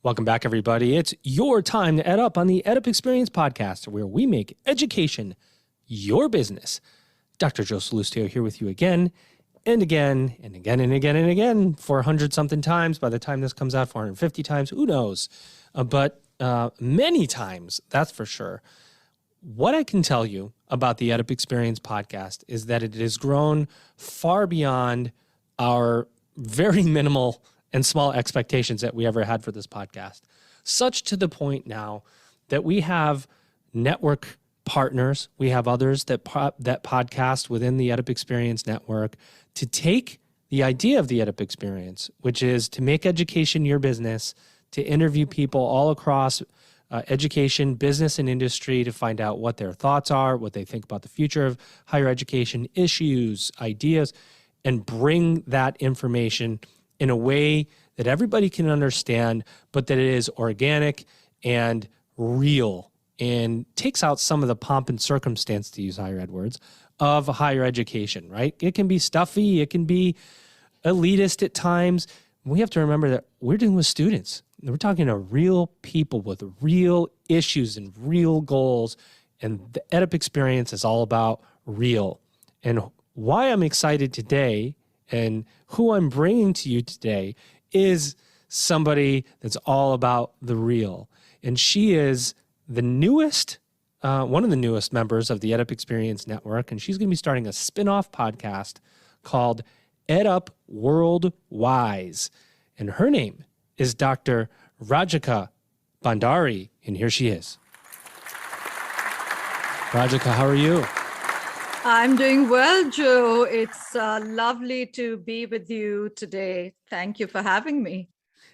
Welcome back, everybody. It's your time to EdUp on the EdUp Experience podcast, where we make education your business. Dr. Joe Salustio here with you again and again and again and again and again, 400-something times. By the time this comes out, 450 times, who knows? But many times, that's for sure. What I can tell you about the EdUp Experience podcast is that it has grown far beyond our very minimal and small expectations that we ever had for this podcast, such to the point now that we have network partners, we have others that podcast within the EdUp Experience network to take the idea of the EdUp Experience, which is to make education your business, to interview people all across education, business, and industry to find out what their thoughts are, what they think about the future of higher education, issues, ideas, and bring that information in a way that everybody can understand, but that it is organic and real and takes out some of the pomp and circumstance, to use higher ed words, of higher education, right? It can be stuffy. It can be elitist at times. We have to remember that we're dealing with students. We're talking to real people with real issues and real goals. And the EdUp Experience is all about real. And why I'm excited today and who I'm bringing to you today is somebody that's all about the real. And she is the newest, one of the newest members of the EdUp Experience Network. And she's going to be starting a spinoff podcast called EdUp World Wise. And her name is Dr. Rajika Bhandari. And here she is. Rajika, how are you? I'm doing well, Joe. It's lovely to be with you today. Thank you for having me.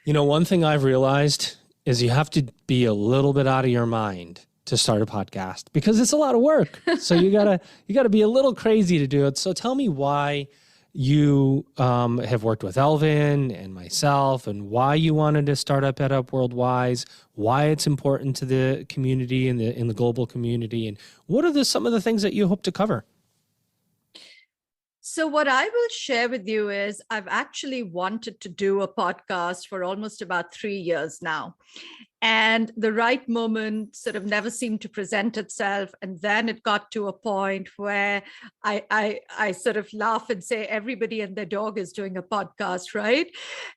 You know, one thing I've realized is you have to be a little bit out of your mind to start a podcast because it's a lot of work. So you gotta be a little crazy to do it. So tell me why you have worked with Elvin and myself and why you wanted to start up EdUp World Wise, why it's important to the community and in the global community, and what are some of the things that you hope to cover? So what I will share with you is I've actually wanted to do a podcast for almost about 3 years now. And the right moment sort of never seemed to present itself. And then it got to a point where I sort of laugh and say, everybody and their dog is doing a podcast, right?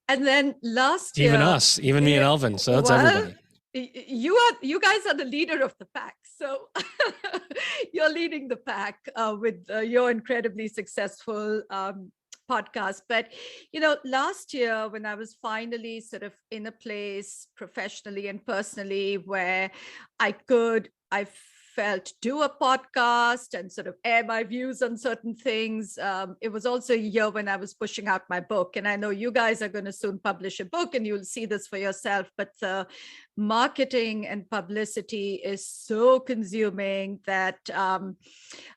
And then last year— Even us, even me and Elvin, so that's everybody. You guys are the leader of the pack. So you're leading the pack with your incredibly successful podcast. But, last year when I was finally sort of in a place professionally and personally where I felt do a podcast and sort of air my views on certain things. It was also a year when I was pushing out my book. And I know you guys are going to soon publish a book and you'll see this for yourself. But the marketing and publicity is so consuming that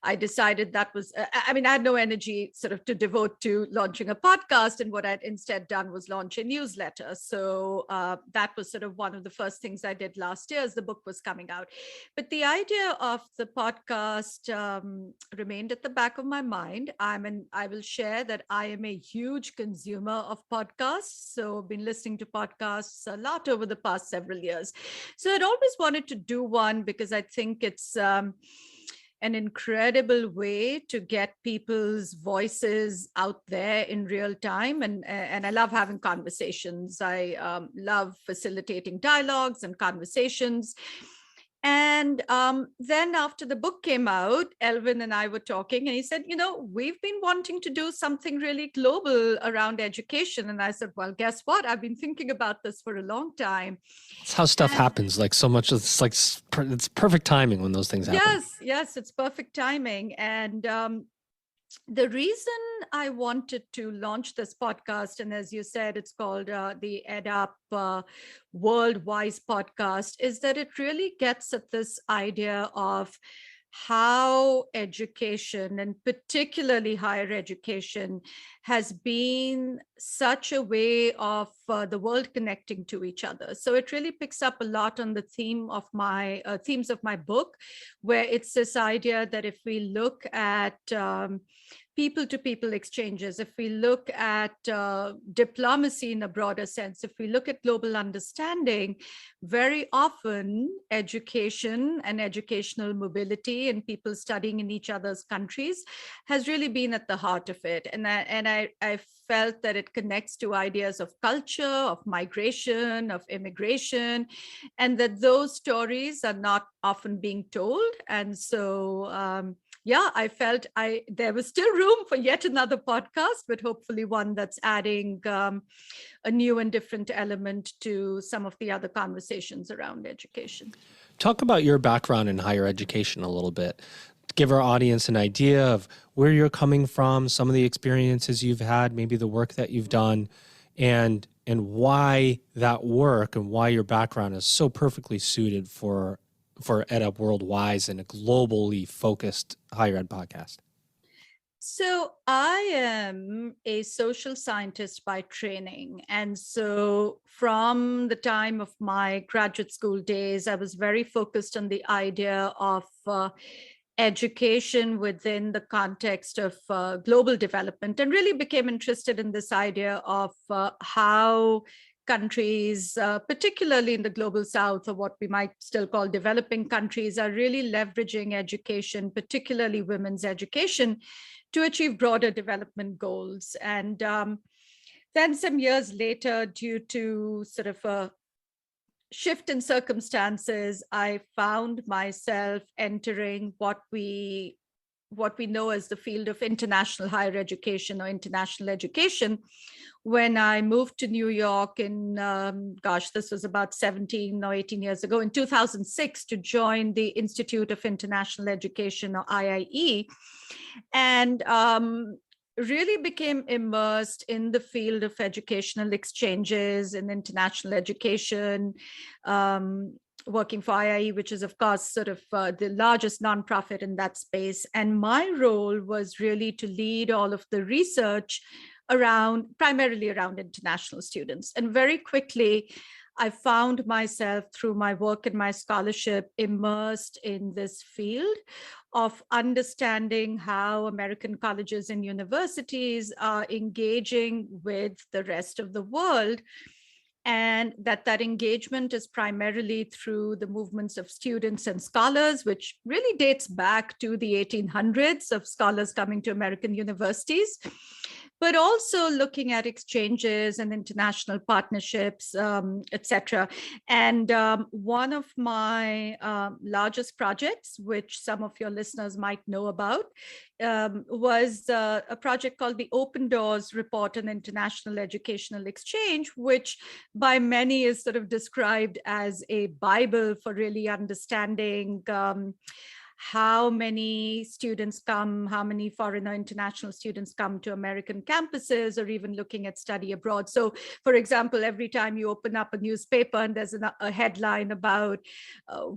I decided that was, I had no energy sort of to devote to launching a podcast. And what I'd instead done was launch a newsletter. So that was sort of one of the first things I did last year as the book was coming out. But the idea of the podcast remained at the back of my mind. I will share that I am a huge consumer of podcasts. So I've been listening to podcasts a lot over the past several years. So I'd always wanted to do one because I think it's an incredible way to get people's voices out there in real time. And I love having conversations. I love facilitating dialogues and conversations. And then after the book came out, Elvin and I were talking and he said, we've been wanting to do something really global around education. And I said, well, guess what? I've been thinking about this for a long time. It's how stuff happens. Like so much, it's perfect timing when those things happen. Yes, it's perfect timing. And the reason I wanted to launch this podcast, and as you said, it's called the EdUp World Wise podcast, is that it really gets at this idea of how education, and particularly higher education, has been such a way of the world connecting to each other. So it really picks up a lot on the themes of my book, where it's this idea that if we look at people to people exchanges, if we look at diplomacy in a broader sense, if we look at global understanding, very often education and educational mobility and people studying in each other's countries has really been at the heart of it. And I felt that it connects to ideas of culture, of migration, of immigration, and that those stories are not often being told. And so, yeah, I felt there was still room for yet another podcast, but hopefully one that's adding a new and different element to some of the other conversations around education. Talk about your background in higher education a little bit. Give our audience an idea of where you're coming from, some of the experiences you've had, maybe the work that you've done, and why that work and why your background is so perfectly suited for EdUp World Wise and a globally focused higher ed podcast. So I am a social scientist by training. And so from the time of my graduate school days, I was very focused on the idea of education within the context of global development, and really became interested in this idea of how countries, particularly in the global south, or what we might still call developing countries, are really leveraging education, particularly women's education, to achieve broader development goals. And then some years later, due to sort of a shift in circumstances, I found myself entering what we know as the field of international higher education or international education when I moved to New York in, this was about 17 or 18 years ago, in 2006, to join the Institute of International Education, or IIE, and really became immersed in the field of educational exchanges and international education, working for IIE, which is, of course, sort of the largest nonprofit in that space. And my role was really to lead all of the research primarily around international students. And very quickly, I found myself, through my work and my scholarship, immersed in this field of understanding how American colleges and universities are engaging with the rest of the world, and that engagement is primarily through the movements of students and scholars, which really dates back to the 1800s, of scholars coming to American universities, but also looking at exchanges and international partnerships, et cetera. And one of my largest projects, which some of your listeners might know about, was a project called the Open Doors Report on International Educational Exchange, which by many is sort of described as a Bible for really understanding how many students come, how many foreign or international students come to American campuses, or even looking at study abroad. So, for example, every time you open up a newspaper and there's a headline about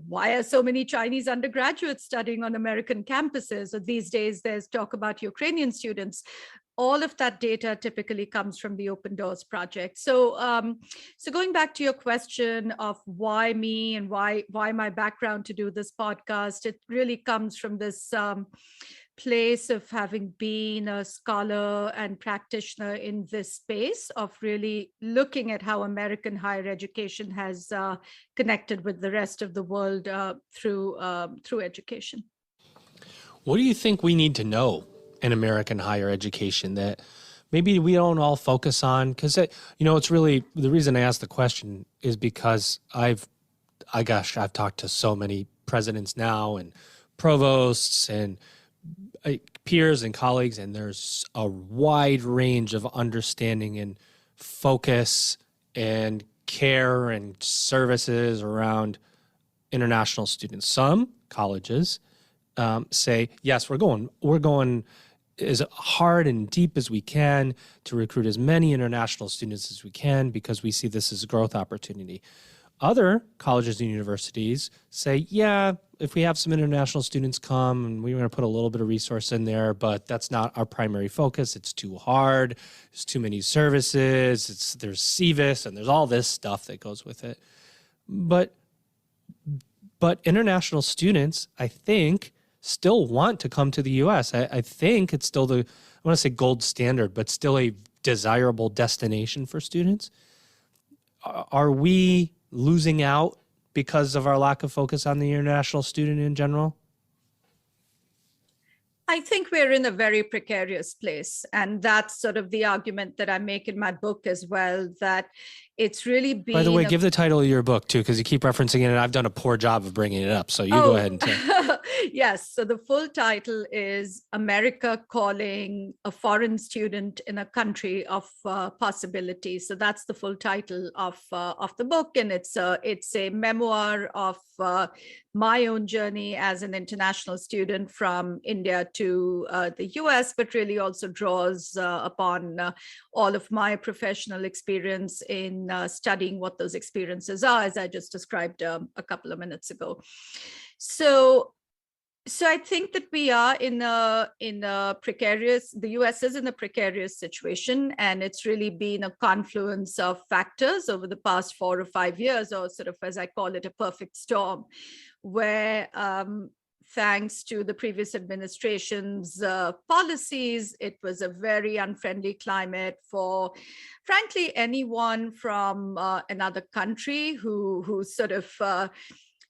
why are so many Chinese undergraduates studying on American campuses, or these days there's talk about Ukrainian students, all of that data typically comes from the Open Doors Project. So, so going back to your question of why me and why my background to do this podcast, it really comes from this place of having been a scholar and practitioner in this space of really looking at how American higher education has connected with the rest of the world through education. What do you think we need to know in American higher education that maybe we don't all focus on? Because, it's really, the reason I asked the question is because I've talked to so many presidents now and provosts and peers and colleagues, and there's a wide range of understanding and focus and care and services around international students. Some colleges say, yes, we're going as hard and deep as we can to recruit as many international students as we can because we see this as a growth opportunity. Other colleges and universities say, yeah, if we have some international students come and we want to put a little bit of resource in there, but that's not our primary focus. It's too hard. There's too many services. There's CVIS and there's all this stuff that goes with it. But international students, I think, still want to come to the U.S. I think it's still I want to say gold standard, but still a desirable destination for students. Are we losing out because of our lack of focus on the international student in general? I think we're in a very precarious place. And that's sort of the argument that I make in my book as well, that it's really been... By the way, give the title of your book too, because you keep referencing it and I've done a poor job of bringing it up. So you go ahead and tell. Yes. So the full title is America Calling a Foreign Student in a Country of Possibility. So that's the full title of the book. And it's a memoir of my own journey as an international student from India to the US, but really also draws upon all of my professional experience in studying what those experiences are, as I just described a couple of minutes ago. So I think that we are in a precarious, the US is in a precarious situation, and it's really been a confluence of factors over the past 4 or 5 years, or sort of, as I call it, a perfect storm, where thanks to the previous administration's policies, it was a very unfriendly climate for, frankly, anyone from another country who sort of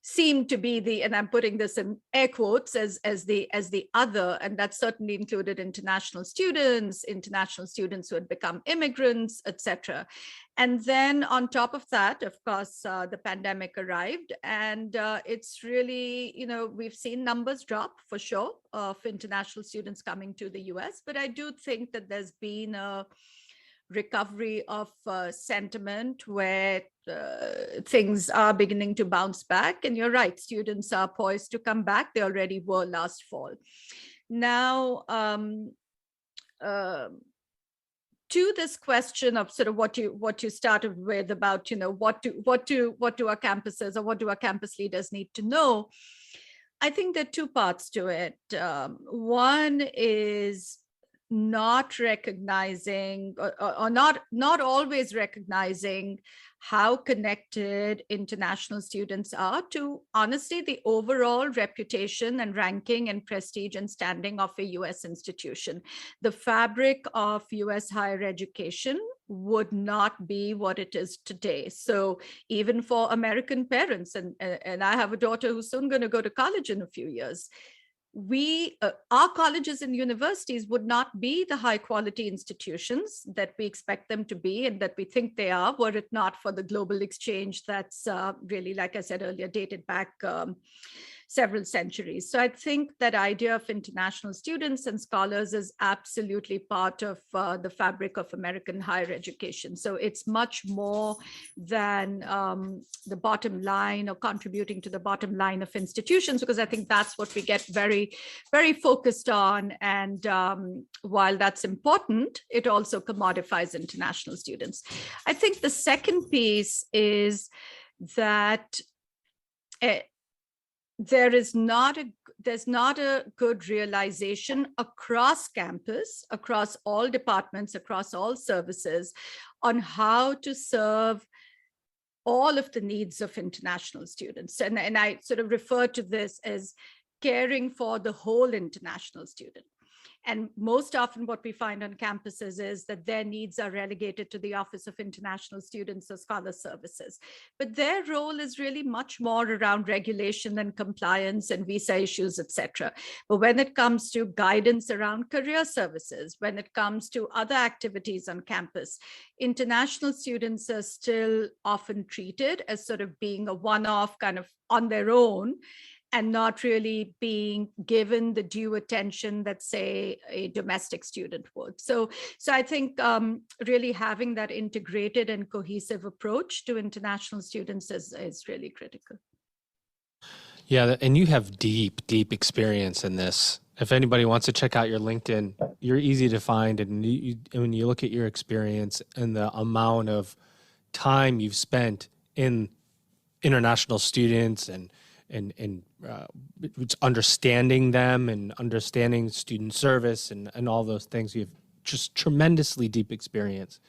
seemed to be the, and I'm putting this in air quotes, as the other, and that certainly included international students who had become immigrants, etc. And then on top of that, of course, the pandemic arrived, and it's really, we've seen numbers drop for sure of international students coming to the US, but I do think that there's been a recovery of sentiment where things are beginning to bounce back. And you're right, students are poised to come back. They already were last fall. Now, to this question of sort of what you started with about, what do our campuses, or what do our campus leaders need to know? I think there are two parts to it. One is not recognizing, or not always recognizing, how connected international students are to, honestly, the overall reputation and ranking and prestige and standing of a US institution. The fabric of US higher education would not be what it is today. So even for American parents, and I have a daughter who's soon going to go to college in a few years, our colleges and universities would not be the high quality institutions that we expect them to be and that we think they are, were it not for the global exchange that's really, like I said earlier, dated back several centuries. So I think that idea of international students and scholars is absolutely part of the fabric of American higher education. So it's much more than the bottom line or contributing to the bottom line of institutions, because I think that's what we get very, very focused on. And while that's important, it also commodifies international students. I think the second piece is that there's not a good realization across campus, across all departments, across all services, on how to serve all of the needs of international students. And I sort of refer to this as caring for the whole international student. And most often what we find on campuses is that their needs are relegated to the Office of International Students or Scholar Services. But their role is really much more around regulation and compliance and visa issues, etc. But when it comes to guidance around career services, when it comes to other activities on campus, international students are still often treated as sort of being a one-off, kind of on their own, and not really being given the due attention that, say, a domestic student would. So I think really having that integrated and cohesive approach to international students is really critical. Yeah, and you have deep experience in this. If anybody wants to check out your LinkedIn, you're easy to find. And when you look at your experience and the amount of time you've spent in international students and it's understanding them and understanding student service and all those things. You have just tremendously deep experience.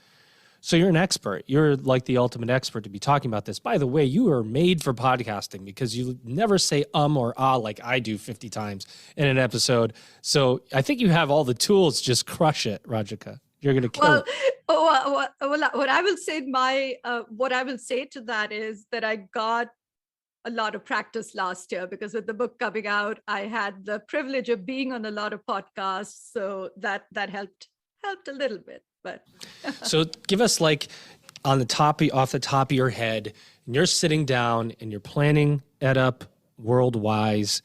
So you're an expert. You're like the ultimate expert to be talking about this. By the way, you are made for podcasting because you never say or ah like I do 50 times in an episode. So I think you have all the tools. Just crush it, Rajika. You're going to kill it. What I will say what I will say to that is that I got a lot of practice last year because with the book coming out, I had the privilege of being on a lot of podcasts. So that helped a little bit. But so give us like off the top of your head, and you're sitting down and you're planning EdUp World Wise,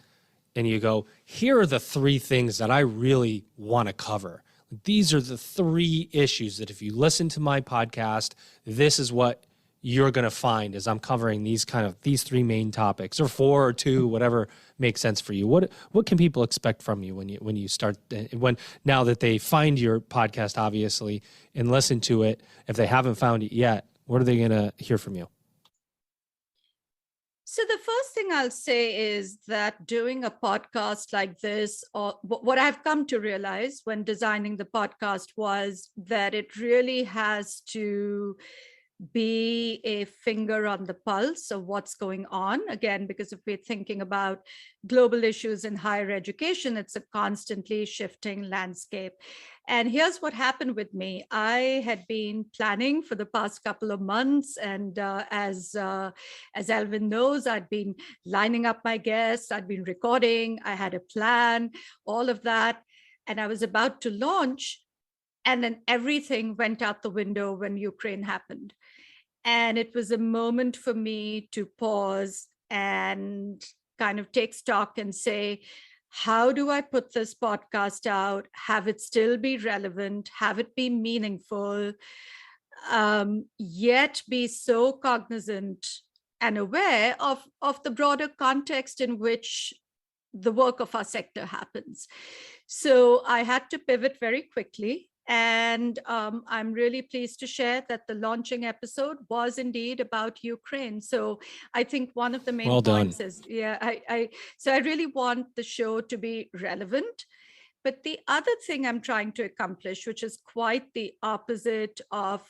and you go, here are the 3 things that I really want to cover. These are the 3 issues that if you listen to my podcast, this is what you're going to find as I'm covering these 3 main topics, or 4 or 2, whatever makes sense for you. What can people expect from you when you start, now that they find your podcast, obviously, and listen to it? If they haven't found it yet, what are they going to hear from you? So the first thing I'll say is that doing a podcast like this, or what I've come to realize when designing the podcast, was that it really has to be a finger on the pulse of what's going on. Again, because if we're thinking about global issues in higher education, it's a constantly shifting landscape. And here's what happened with me. I had been planning for the past couple of months. And as Elvin knows, I'd been lining up my guests, I'd been recording, I had a plan, all of that. And I was about to launch. And then everything went out the window when Ukraine happened. And it was a moment for me to pause and kind of take stock and say, how do I put this podcast out, have it still be relevant, have it be meaningful, yet be so cognizant and aware of the broader context in which the work of our sector happens. So I had to pivot very quickly. And I'm really pleased to share that the launching episode was indeed about Ukraine. So I think one of the main points is, so I really want the show to be relevant. But the other thing I'm trying to accomplish, which is quite the opposite of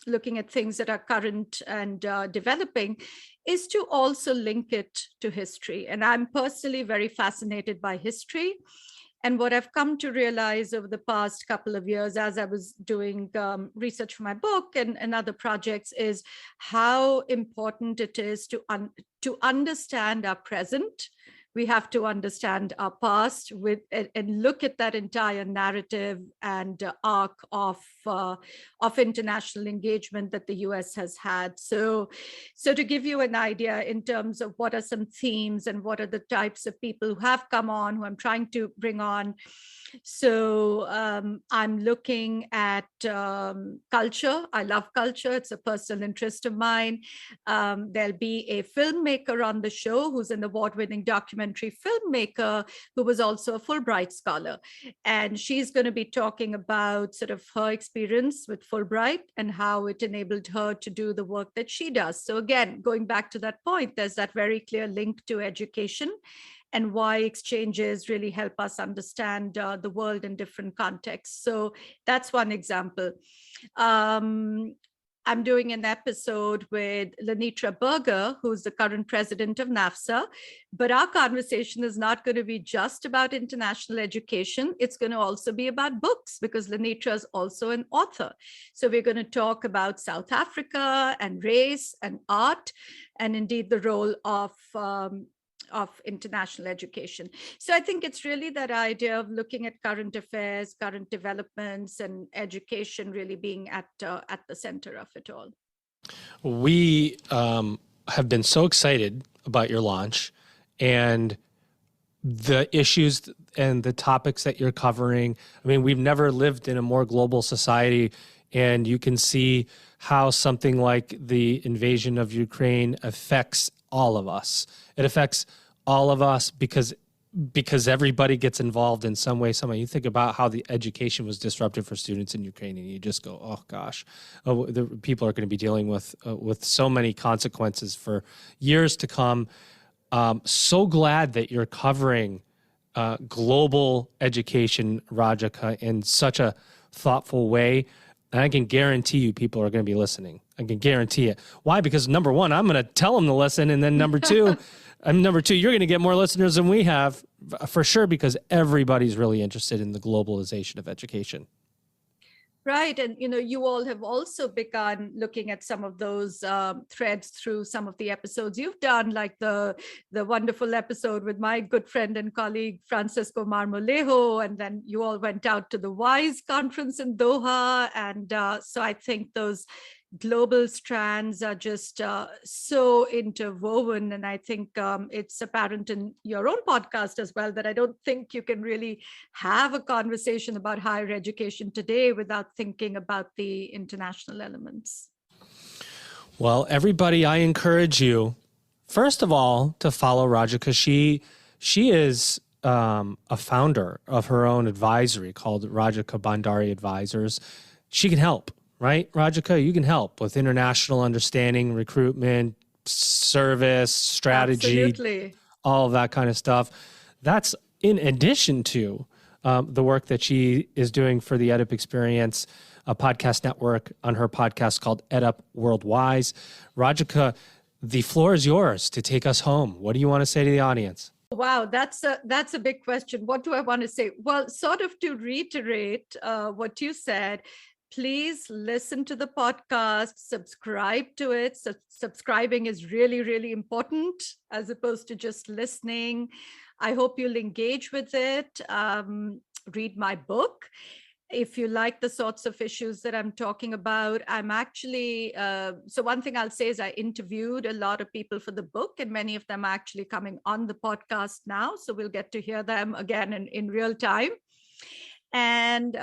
looking at things that are current and developing, is to also link it to history. And I'm personally very fascinated by history. And what I've come to realize over the past couple of years, as I was doing research for my book and other projects, is how important it is to understand our present. We have to understand our past and look at that entire narrative and arc of international engagement that the US has had. So to give you an idea in terms of what are some themes and what are the types of people who have come on, who I'm trying to bring on. So I'm looking at culture. I love culture. It's a personal interest of mine. There'll be a filmmaker on the show who's an award-winning documentary filmmaker who was also a Fulbright scholar. And she's going to be talking about sort of her experience with Fulbright and how it enabled her to do the work that she does. So again, going back to that point, there's that very clear link to education and why exchanges really help us understand the world in different contexts. So that's one example. I'm doing an episode with Lenitra Berger, who's the current president of NAFSA, but our conversation is not going to be just about international education. It's going to also be about books because Lenitra is also an author. So we're going to talk about South Africa and race and art, and indeed the role of international education. So I think it's really that idea of looking at current affairs, current developments, and education really being at the center of it all. We have been so excited about your launch and the issues and the topics that you're covering. I mean, we've never lived in a more global society, and you can see how something like the invasion of Ukraine affects all of us. It affects all of us because because everybody gets involved in some way, somehow. You think about how the education was disrupted for students in Ukraine, and you just go, "Oh gosh, the people are going to be dealing with so many consequences for years to come." So glad that you're covering global education, Rajika, in such a thoughtful way. And I can guarantee you people are going to be listening. I can guarantee it. Why? Because number one, I'm going to tell them to listen. And then number two, you're going to get more listeners than we have for sure, because everybody's really interested in the globalization of education. Right. And, you all have also begun looking at some of those threads through some of the episodes you've done, like the wonderful episode with my good friend and colleague, Francisco Marmolejo. And then you all went out to the WISE conference in Doha. And so I think those global strands are just so interwoven. And I think it's apparent in your own podcast as well that I don't think you can really have a conversation about higher education today without thinking about the international elements. Well, everybody, I encourage you, first of all, to follow Rajika. She is a founder of her own advisory called Rajika Bhandari Advisors. She can help. Right, Rajika, you can help with international understanding, recruitment, service, strategy, Absolutely. all of that kind of stuff. That's in addition to the work that she is doing for the EdUp Experience, a podcast network on her podcast called EdUp World Wise. Rajika, the floor is yours to take us home. What do you want to say to the audience? Wow, that's a big question. What do I want to say? Well, sort of to reiterate what you said, please listen to the podcast, subscribe to it. So subscribing is really, really important as opposed to just listening. I hope you'll engage with it. Read my book. If you like the sorts of issues that I'm talking about, I'm actually, so one thing I'll say is I interviewed a lot of people for the book, and many of them are actually coming on the podcast now. So we'll get to hear them again in real time. And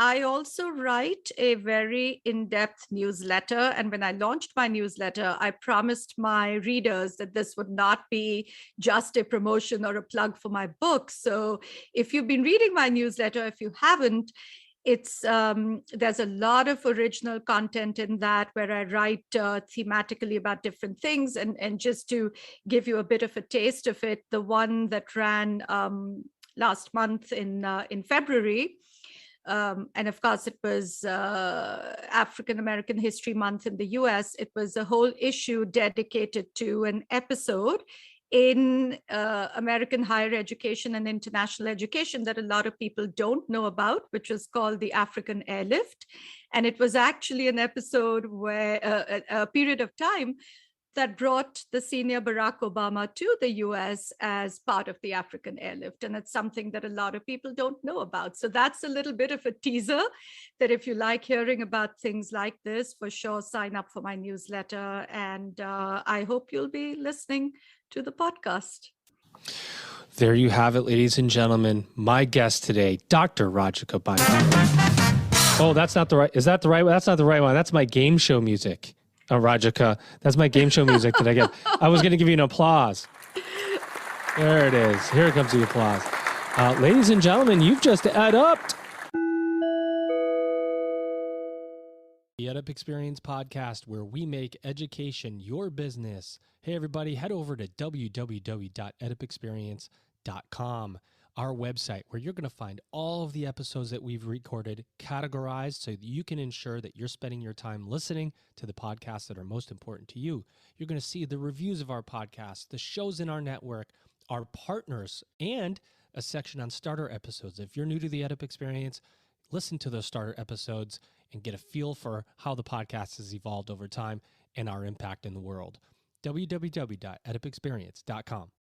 I also write a very in-depth newsletter. And when I launched my newsletter, I promised my readers that this would not be just a promotion or a plug for my book. So if you've been reading my newsletter, if you haven't, it's there's a lot of original content in that where I write thematically about different things. And just to give you a bit of a taste of it, the one that ran last month in February, and of course, it was African American History Month in the US. It was a whole issue dedicated to an episode in American higher education and international education that a lot of people don't know about, which was called the African Airlift. And it was actually an episode where a period of time that brought the senior Barack Obama to the US as part of the African Airlift. And it's something that a lot of people don't know about. So that's a little bit of a teaser that if you like hearing about things like this, for sure, sign up for my newsletter. And I hope you'll be listening to the podcast. There you have it, ladies and gentlemen. My guest today, Dr. Rajika Bhandari. Oh, that's not the right. Is that the right one? That's not the right one. That's my game show music. Oh, Rajika, that's my game show music that I get. I was going to give you an applause. There it is. Here comes the applause. Ladies and gentlemen, you've just EdUp'd. The EdUp Experience podcast, where we make education your business. Hey, everybody, head over to www.edupexperience.com. Our website, where you're going to find all of the episodes that we've recorded categorized so that you can ensure that you're spending your time listening to the podcasts that are most important to you. You're going to see the reviews of our podcasts, the shows in our network, our partners, and a section on starter episodes. If you're new to the EdUp Experience, listen to those starter episodes and get a feel for how the podcast has evolved over time and our impact in the world. www.edupexperience.com.